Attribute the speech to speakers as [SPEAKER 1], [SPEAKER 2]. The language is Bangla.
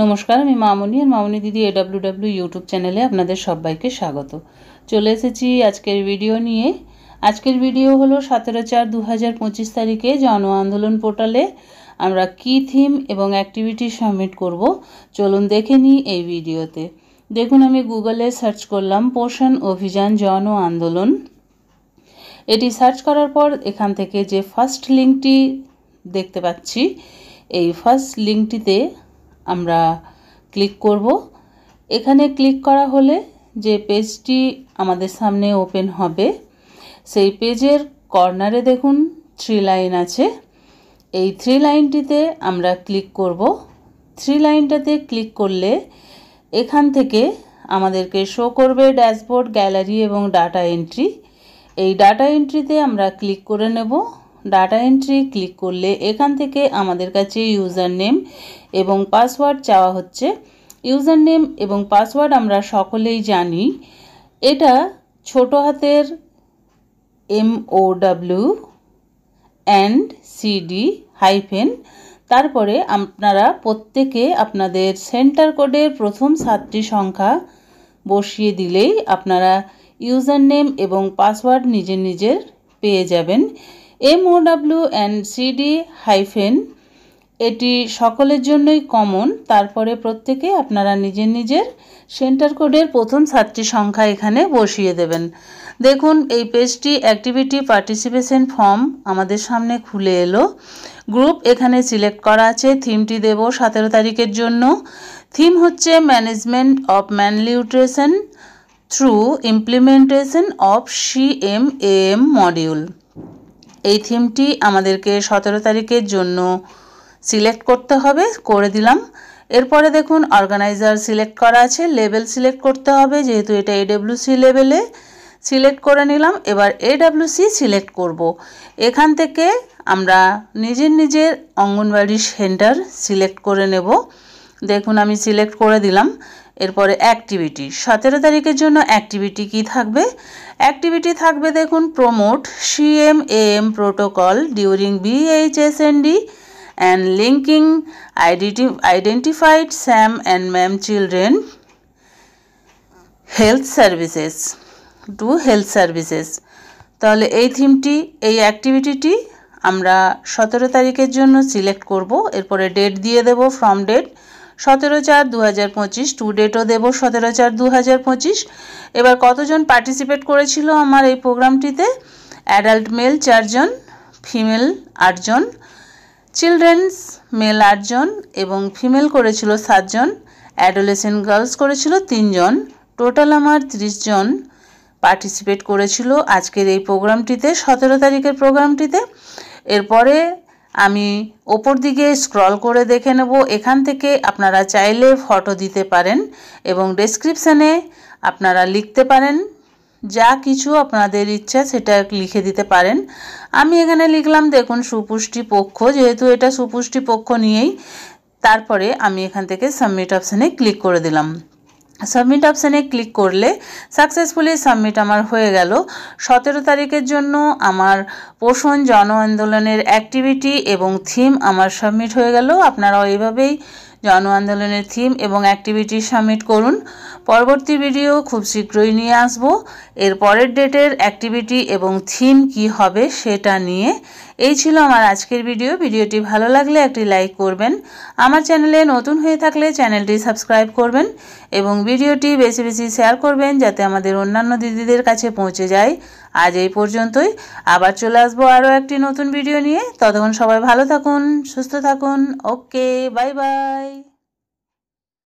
[SPEAKER 1] নমস্কার, আমি মামনি আর মামনি দিদি AWW ইউটিউব চ্যানেলে আপনাদের সবাইকে স্বাগত। চলে এসেছি আজকের ভিডিও নিয়ে। আজকের ভিডিও হলো 17/4/2025 তারিখে জন আন্দোলন পোর্টালে আমরা কি থিম এবং অ্যাক্টিভিটি সাবমিট করব চলুন দেখে নিই এই ভিডিওতে। দেখুন, আমি গুগলে সার্চ করলাম পোষণ অভিযান জন আন্দোলন। এটি সার্চ করার পর এখান থেকে যে ফার্স্ট লিঙ্কটি দেখতে পাচ্ছি, এই ফার্স্ট লিঙ্কটিতে আমরা ক্লিক করব। এখানে ক্লিক করা হলে যে পেজটি আমাদের সামনে ওপেন হবে, সেই পেজের কর্নারে দেখুন 3 লাইন আছে। এই 3 লাইনটিতে আমরা ক্লিক করব। 3 লাইনটাতে ক্লিক করলে এখান থেকে আমাদেরকে শো করবে ড্যাশবোর্ড, গ্যালারি এবং ডাটা এন্ট্রি। এই ডাটা এন্ট্রিতে আমরা ক্লিক করে নেব। ডাটা এন্ট্রি ক্লিক করলে এখান থেকে আমাদের কাছে ইউজার নেম এবং পাসওয়ার্ড চাওয়া হচ্ছে। ইউজার নেম এবং পাসওয়ার্ড আমরা সকলেই জানি, এটা ছোট হাতের MOW and CD হাইফেন, তারপরে আপনারা প্রত্যেকে আপনাদের সেন্টার কোডের প্রথম 7টি সংখ্যা বসিয়ে দিলেই আপনারা ইউজার নেম এবং পাসওয়ার্ড নিজের পেয়ে যাবেন। MOW and CD হাইফেন এটি সকলের জন্যই কমন। তারপরে প্রত্যেকে আপনারা নিজের সেন্টার কোডের প্রথম 7টি সংখ্যা এখানে বসিয়ে দেবেন। দেখুন, এই পেজটি অ্যাক্টিভিটি পার্টিসিপেশন ফর্ম আমাদের সামনে খুলে এলো। গ্রুপ এখানে সিলেক্ট করা আছে। থিমটি দেব 17 তারিখের জন্য। থিম হচ্ছে management of malnutrition through implementation of CMAM module. এই থিমটি আমাদেরকে 17 তারিখের জন্য সিলেক্ট করতে হবে, করে দিলাম। এরপরে দেখুন অর্গানাইজার সিলেক্ট করা আছে, লেভেল সিলেক্ট করতে হবে, যেহেতু এটা AWC লেভেলে সিলেক্ট করে নিলাম। এবার AWC সিলেক্ট করব। এখান থেকে আমরা নিজের অঙ্গনবাড়ি সেন্টার সিলেক্ট করে নেব। দেখুন, আমি সিলেক্ট করে দিলাম। এরপরে অ্যাক্টিভিটি 17 তারিখের জন্য অ্যাক্টিভিটি কি থাকবে? অ্যাক্টিভিটি থাকবে দেখুন, promote CMAM protocol during BHSND and linking identified SAM and MAM children health services to health services। তাহলে এই থিমটি, এই অ্যাক্টিভিটিটি আমরা 17 তারিখের জন্য সিলেক্ট করব। এরপরে ডেট দিয়ে দেব, ফ্রম ডেট 17/4/2025, টু ডেটও দেব 17/4/2025। এবার কতজন পার্টিসিপেট করেছিল আমার এই প্রোগ্রামটিতে? অ্যাডাল্ট মেল 4 জন, ফিমেল 8 জন, চিলড্রেন্স মেল 8 জন এবং ফিমেল করেছিল 7 জন, অ্যাডোলেসেন্ট গার্লস করেছিল 3 জন। টোটাল আমার 30 জন পার্টিসিপেট করেছিল আজকের এই প্রোগ্রামটিতে, 17 তারিখের প্রোগ্রামটিতে। এরপরে আমি ওপর দিকে স্ক্রল করে দেখে নেব। এখান থেকে আপনারা চাইলে ফটো দিতে পারেন এবং ডেসক্রিপশানে আপনারা লিখতে পারেন, যা কিছু আপনাদের ইচ্ছা সেটা লিখে দিতে পারেন। আমি এখানে লিখলাম দেখুন সুপুষ্টি পক্ষ, যেহেতু এটা সুপুষ্টি পক্ষ নিয়েই। তারপরে আমি এখান থেকে সাবমিট অপশানে ক্লিক করে দিলাম। সাবমিট অপশানে ক্লিক করলে সাকসেসফুলি সাবমিট আমার হয়ে গেল। 17 তারিখের জন্য আমার পোষণ জন আন্দোলনের অ্যাক্টিভিটি এবং থিম আমার সাবমিট হয়ে গেল। আপনারাও এইভাবেই জন আন্দোলনের থিম এবং অ্যাক্টিভিটি সাবমিট করুন। পরবর্তী ভিডিও খুব শীঘ্রই নিয়ে আসব এর পরের ডেটের অ্যাক্টিভিটি এবং থিম কি হবে সেটা নিয়ে। এই ছিল আমার আজকের ভিডিও। ভিডিওটি ভালো লাগলে একটি লাইক করবেন, আমার চ্যানেলে নতুন হয়ে থাকলে চ্যানেলটি সাবস্ক্রাইব করবেন এবং ভিডিওটি বেশি শেয়ার করবেন যাতে আমাদের অন্যান্য দিদিদের কাছে পৌঁছে যায়। আজ এই পর্যন্তই, আবার চলে আসবো আরও একটি নতুন ভিডিও নিয়ে। ততক্ষণ সবাই ভালো থাকুন, সুস্থ থাকুন। ওকে, বাই বাই।